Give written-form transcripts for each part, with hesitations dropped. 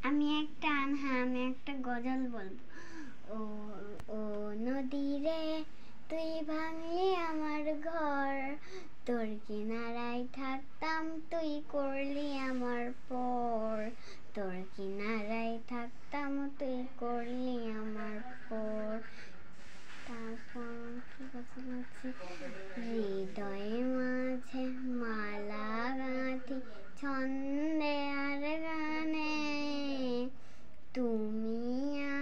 আমি একটা গজল বলবো। ও ও নদী রে, তুই ভাঙলি আমার ঘর, তোর কিনারায় থাকতাম, তুই করলি আমার পর। তোর কিনারায় থাকতাম, তুই করলি আমার পর। তারপর কি গজল আছে? হৃদয়ে মাঝে মালা গাঁথি, ছন্দে আর গানে, তুমি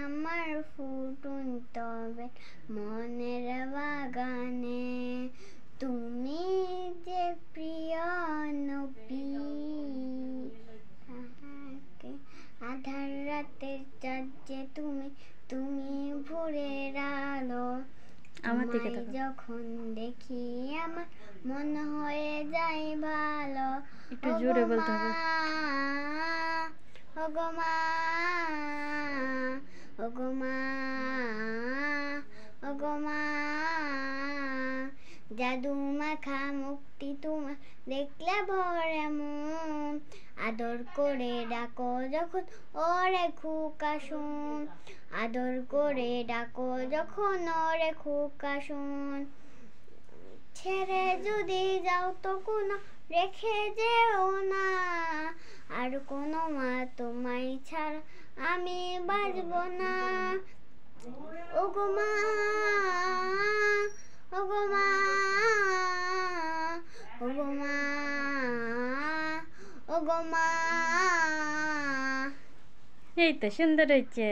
আমার ফুটন্ত মনের বাগানে। তুমি যে প্রিয় নবী, আধার রাতের চাঁদ যে তুমি, তুমি ভোরের আলো। আমায় যখন দেখি আমার মন হয়ে যায় ভালো। একটু জোরে বলতে হবে। ওগো মা, ওগো মা, ওগো মা, জাদু মাখা মুক্তি তোমার দেখলে ভরে মন। আদর করে ডাকো যখন ওরে খোকা শোন, আদর করে ডাকো যখন ওরে খোকা শোন। ছেড়ে যদি যাও তো কোনো রেখে যেও না, আর কোনো মা তোমায় ছাড়া আমি বাঁচব না। ওগো মা, ওগো মা, ওগো মা, ওগো মা। এই তো সুন্দর হয়েছে।